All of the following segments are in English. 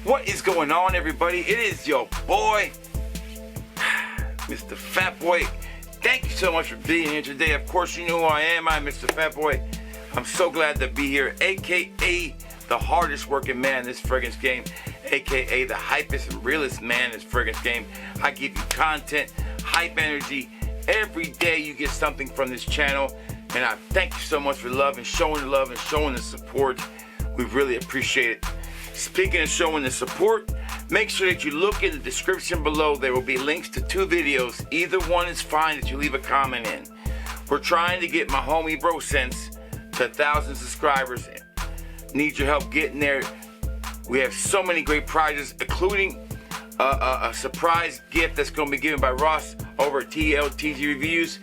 What is going on, everybody? It is your boy, Mr. Fat Boy. Thank you so much for being here today. Of course, you know who I am. I'm Mr. Fat Boy. I'm so glad to be here, aka the hardest working man in this fragrance game, aka the hypest and realest man in this fragrance game. I give you content, hype energy. Every day you get something from this channel, and I thank you so much for showing the support. We really appreciate it. Speaking of showing the support, make sure that you look in the description below. There will be links to 2 videos. Either one is fine that you leave a comment in. We're trying to get my homie Bro Sense to 1,000 subscribers. Need your help getting there. We have so many great prizes, including a surprise gift that's going to be given by Ross over at TLTG Reviews.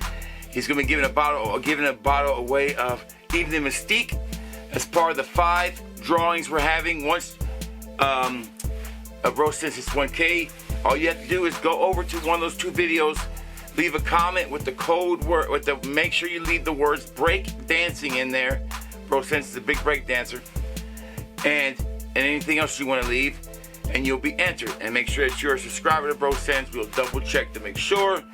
He's going to be giving a bottle away of Evening Mystique as part of the 5 drawings we're having. Once a Bro Sense is 1K, all you have to do is go over to one of those 2 videos, leave a comment with the code word, make sure you leave the words break dancing in there. Bro Sense is a big break dancer, and anything else you want to leave, and you'll be entered. And make sure that you're a subscriber to Bro Sense. We'll double check to make sure.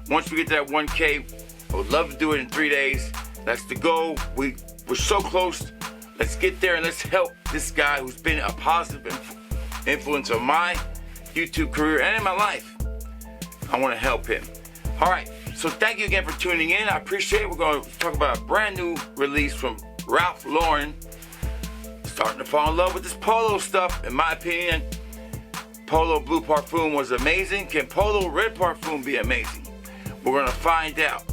Once we get to that 1K, I would love to do it in 3 days. That's the goal. We're so close. Let's get there and let's help this guy who's been a positive influence on my YouTube career and in my life. I want to help him. All right, so thank you again for tuning in. I appreciate it. We're going to talk about a brand new release from Ralph Lauren. Starting to fall in love with this Polo stuff. In my opinion, Polo Blue Parfum was amazing. Can Polo Red Parfum be amazing? We're going to find out.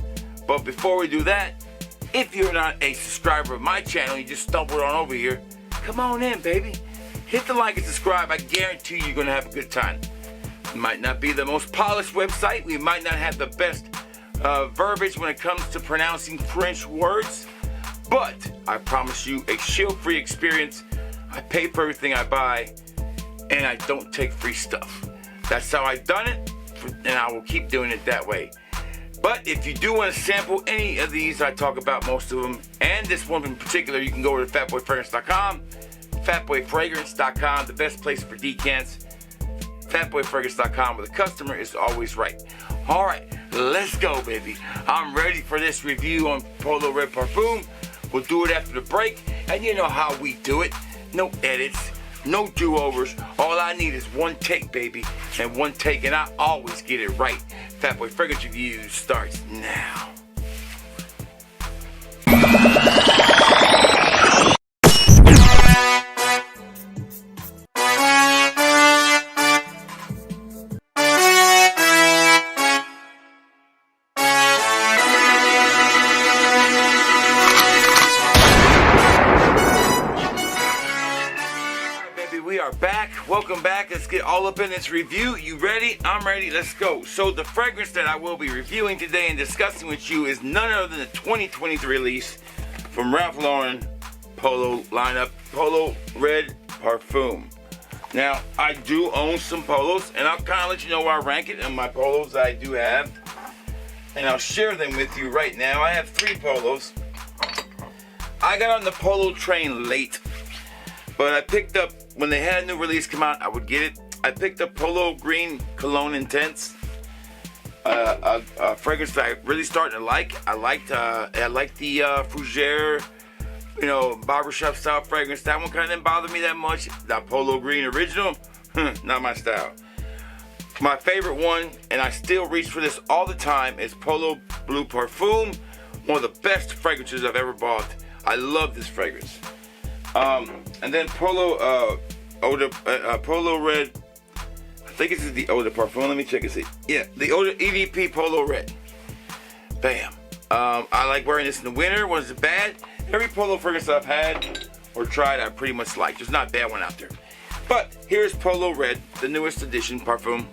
But before we do that, if you're not a subscriber of my channel, you just stumbled on over here, come on in, baby. Hit the like and subscribe. I guarantee you're going to have a good time. It might not be the most polished website. We might not have the best verbiage when it comes to pronouncing French words. But I promise you a shield-free experience. I pay for everything I buy, and I don't take free stuff. That's how I've done it, and I will keep doing it that way. But if you do want to sample any of these, I talk about most of them, and this one in particular, you can go to fatboyfragrance.com, fatboyfragrance.com, the best place for decants, fatboyfragrance.com, where the customer is always right. All right, let's go, baby. I'm ready for this review on Polo Red Parfum. We'll do it after the break, and you know how we do it. No edits, no do-overs. All I need is one take, baby, and one take, and I always get it right. Fat Boy Fragrance Reviews starts now. We are back. Welcome back. Let's get all up in this review. You ready? I'm ready. Let's go. So the fragrance that I will be reviewing today and discussing with you is none other than the 2023 release from Ralph Lauren Polo lineup, Polo Red Parfum. Now, I do own some Polos, and I'll kind of let you know where I rank it in my Polos that I do have, and I'll share them with you right now. I have 3 Polos. I got on the Polo train late, but I picked up, when they had a new release come out, I would get it. I picked up Polo Green Cologne Intense, a fragrance that I really starting to like. I liked the Fougere, barbershop style fragrance. That one kind of didn't bother me that much. That Polo Green Original, not my style. My favorite one, and I still reach for this all the time, is Polo Blue Parfum. One of the best fragrances I've ever bought. I love this fragrance. And then Polo Polo Red. I think this is the Eau de Parfum. Let me check and see. Yeah, the EDP Polo Red. Bam. I like wearing this in the winter. Was it bad? Every Polo fragrance I've had or tried, I pretty much like. There's not a bad one out there. But here's Polo Red, the newest edition Parfum.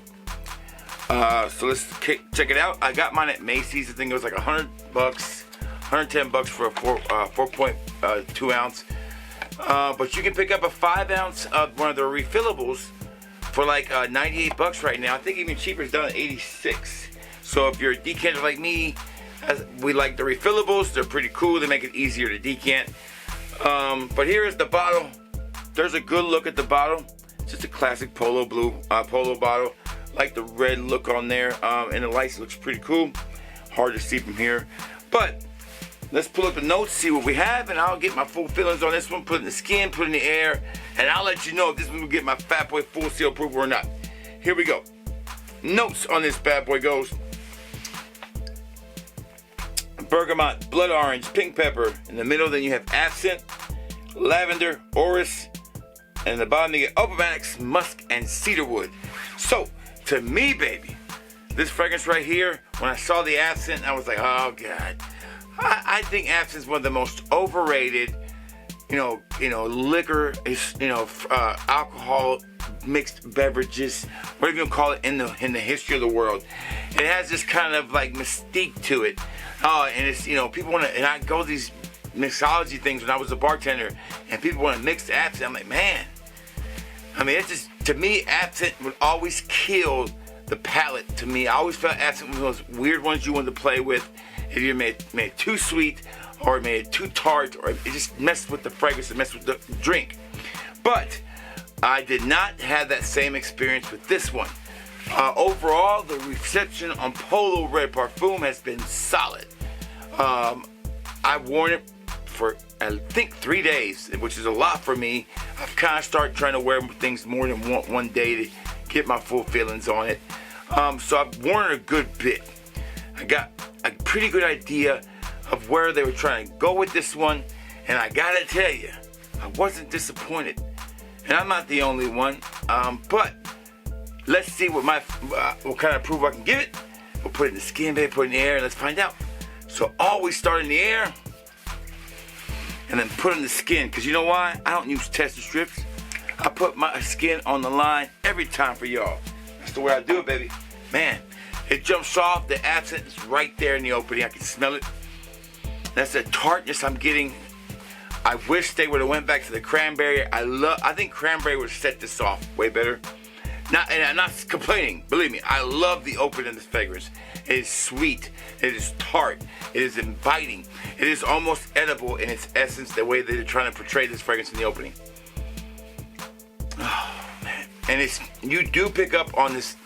So let's check it out. I got mine at Macy's. I think it was like $100, $110 for a 4.2 ounce. But you can pick up a 5 ounce of one of the refillables for like $98 right now. I think even cheaper is done at $86. So if you're a decanter like me, we like the refillables. They're pretty cool. They make it easier to decant. But here is the bottle. There's a good look at the bottle. Just a classic Polo blue, Polo bottle. Like the red look on there, and the lights looks pretty cool. Hard to see from here, but let's pull up the notes, see what we have, and I'll get my full feelings on this one. Put it in the skin, put it in the air, and I'll let you know if this one will get my Fat Boy full seal approval or not. Here we go. Notes on this bad boy goes: bergamot, blood orange, pink pepper. In the middle, then you have absinthe, lavender, orris, and in the bottom you get opomatics, musk, and cedarwood. So, to me, baby, this fragrance right here, when I saw the absinthe, I was like, oh God. I think absinthe is one of the most overrated, liquor is, alcohol mixed beverages, whatever you call it, in the history of the world. It has this kind of like mystique to it, and it's people want to, and I go to these mixology things when I was a bartender, and people want to mix the absinthe. I'm like, man, I mean, it's just, to me, absinthe would always kill the palate. To me, I always felt absinthe was one of those weird ones you wanted to play with. If you made it too sweet, or made it too tart, or it just messed with the fragrance, it messed with the drink. But I did not have that same experience with this one. Overall, the reception on Polo Red Parfum has been solid. I've worn it for, I think, 3 days, which is a lot for me. I've kind of started trying to wear things more than one day to get my full feelings on it. So I've worn it a good bit. I got a pretty good idea of where they were trying to go with this one, and I gotta tell you, I wasn't disappointed. And I'm not the only one, but let's see what kind of approval I can give it. We'll put it in the skin, baby, put it in the air, and let's find out. So always start in the air, and then put it in the skin, because you know why? I don't use tester strips. I put my skin on the line every time for y'all. That's the way I do it, baby. Man, it jumps off. The absinthe is right there in the opening. I can smell it. That's the tartness I'm getting. I wish they would have went back to the cranberry. I think cranberry would set this off way better. And I'm not complaining. Believe me, I love the opening of this fragrance. It is sweet. It is tart. It is inviting. It is almost edible in its essence, the way that they're trying to portray this fragrance in the opening. Oh, man. And you do pick up on this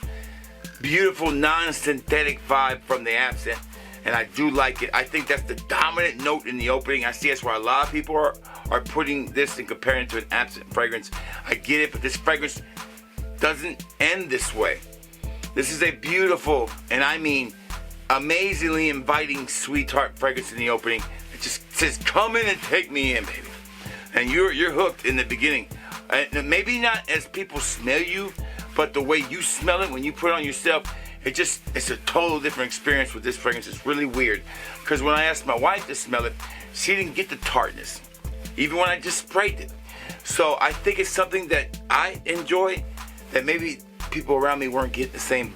beautiful non-synthetic vibe from the absinthe, and I do like it. I think that's the dominant note in the opening. I see that's where a lot of people are putting this and comparing it to an absinthe fragrance. I get it, but this fragrance doesn't end this way. This is a beautiful, and I mean amazingly inviting sweet tart fragrance in the opening. It just says, come in and take me in, baby. And you're hooked in the beginning. And maybe not as people smell you, but the way you smell it when you put it on yourself, it's a total different experience with this fragrance. It's really weird, because when I asked my wife to smell it, she didn't get the tartness, even when I just sprayed it. So I think it's something that I enjoy, that maybe people around me weren't getting the same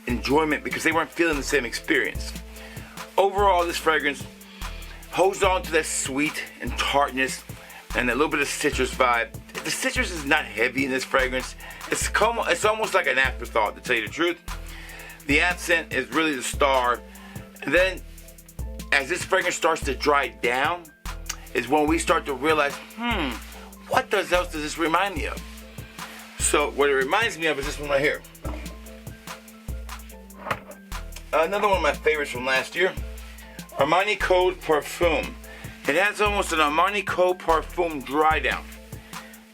enjoyment because they weren't feeling the same experience. Overall, this fragrance holds on to that sweet and tartness and a little bit of citrus vibe. The citrus is not heavy in this fragrance. It's almost like an afterthought, to tell you the truth. The absinthe is really the star. And then, as this fragrance starts to dry down, is when we start to realize, what else does this remind me of? So, what it reminds me of is this one right here. Another one of my favorites from last year, Armani Code Parfum. It has almost an Armani Code Parfum dry down.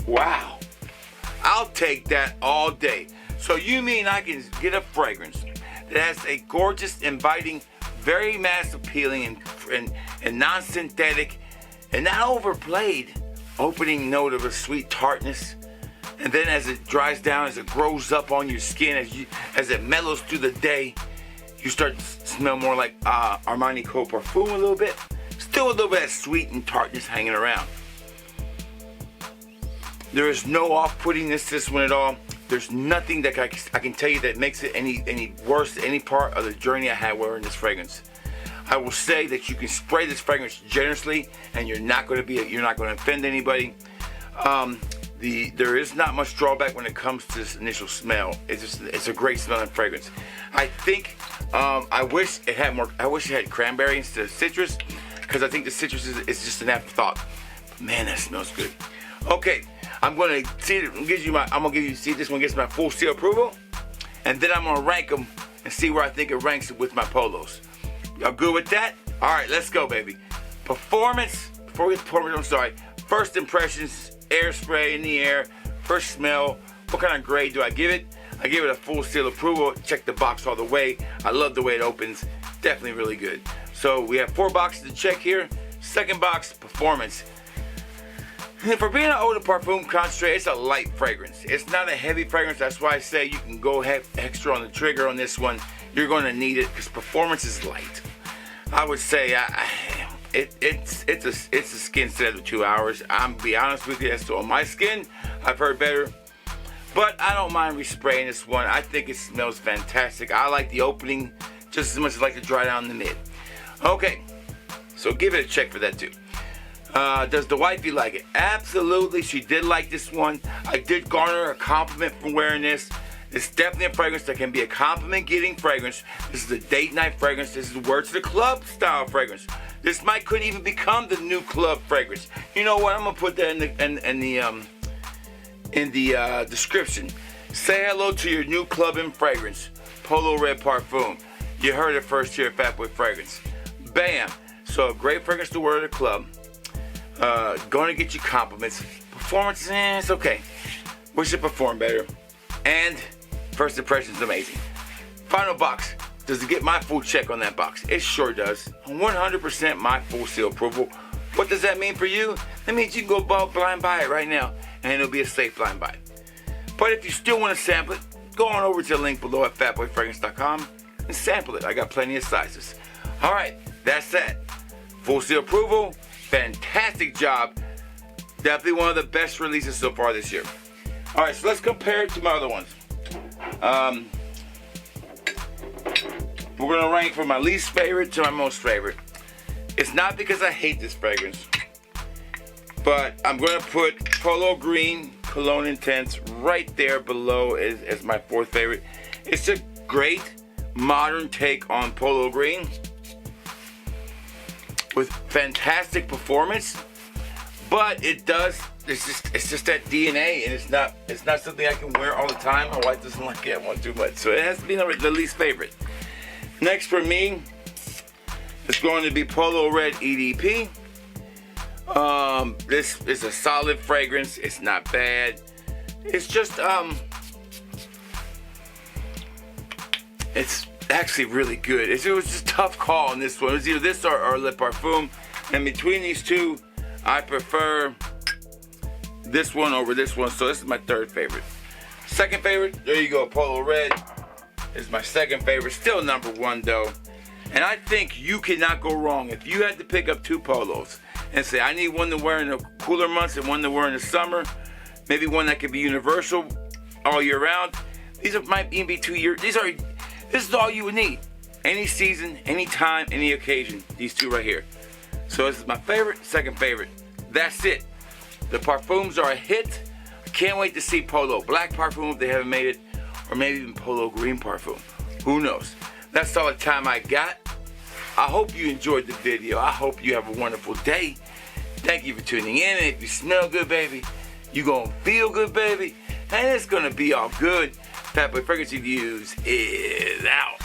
Wow. I'll take that all day. So you mean I can get a fragrance that has a gorgeous, inviting, very mass appealing and non-synthetic and not overplayed opening note of a sweet tartness, and then as it dries down, as it grows up on your skin, as it mellows through the day, you start to smell more like Armani Code Parfum a little bit. Still a little bit of sweet and tartness hanging around. There is no off-puttingness to this one at all. There's nothing that I can tell you that makes it any worse than any part of the journey I had wearing this fragrance. I will say that you can spray this fragrance generously, and you're not going to offend anybody. There is not much drawback when it comes to this initial smell. It's a great smelling fragrance. I think I wish it had cranberry instead of citrus, because I think the citrus is just an afterthought. Man, that smells good. Okay, I'm gonna see. I'm gonna give you. See, this one gets my full seal approval, and then I'm gonna rank them and see where I think it ranks with my Polos. Y'all good with that? All right, let's go, baby. Performance. Before we get to performance, I'm sorry. First impressions, air spray in the air. First smell. What kind of grade do I give it? I give it a full seal approval. Check the box all the way. I love the way it opens. Definitely really good. So we have 4 boxes to check here. Second box, performance. For being an eau de parfum concentrate, it's a light fragrance. It's not a heavy fragrance. That's why I say you can go extra on the trigger on this one. You're going to need it because performance is light. I would say it's a skin set of 2 hours. I'm gonna be honest with you. That's on my skin. I've heard better, but I don't mind respraying this one. I think it smells fantastic. I like the opening just as much as I like to dry down the mid. Okay, so give it a check for that too. Does the wifey like it? Absolutely, she did like this one. I did garner a compliment from wearing this. It's definitely a fragrance that can be a compliment-getting fragrance. This is a date night fragrance. This is a word to the club style fragrance. This could even become the new club fragrance. You know what? I'm gonna put that in the description. Say hello to your new clubbing fragrance, Polo Red Parfum. You heard it first here at Fatboy Fragrance. Bam! So a great fragrance to wear at a club. Going to get you compliments. Performance, it's okay. Wish it performed better. And first impression is amazing. Final box. Does it get my full check on that box? It sure does. 100% my full seal approval. What does that mean for you? That means you can go blind buy it right now, and it'll be a safe blind buy. But if you still want to sample it, go on over to the link below at fatboyfragrance.com and sample it. I got plenty of sizes. All right, that's that. Full seal approval. Fantastic job. Definitely one of the best releases so far this year. All right, so let's compare it to my other ones. We're gonna rank from my least favorite to my most favorite. It's not because I hate this fragrance, but I'm gonna put Polo Green Cologne Intense right there below as my 4th favorite. It's a great modern take on Polo Green with fantastic performance, but it's just that DNA, and it's not something I can wear all the time. My wife doesn't like that one too much, so it has to be the least favorite. Next for me, it's going to be Polo Red EDP. This is a solid fragrance. It's not bad. It's just it's actually really good. It was just a tough call on this one. It was either this or Le Parfum, and between these two, I prefer this one over this one. So this is my 3rd favorite. Second favorite, there you go. Polo Red is my 2nd favorite. Still number 1 though. And I think you cannot go wrong if you had to pick up 2 Polos and say, I need one to wear in the cooler months and one to wear in the summer. Maybe one that could be universal all year round. Might even be 2 years. This is all you would need. Any season, any time, any occasion. These 2 right here. So this is my favorite, 2nd favorite. That's it. The parfums are a hit. I can't wait to see Polo Black Parfum if they haven't made it, or maybe even Polo Green Parfum. Who knows? That's all the time I got. I hope you enjoyed the video. I hope you have a wonderful day. Thank you for tuning in. And if you smell good, baby, you gonna feel good, baby, and it's gonna be all good. Fatboy Fragrance Reviews is out.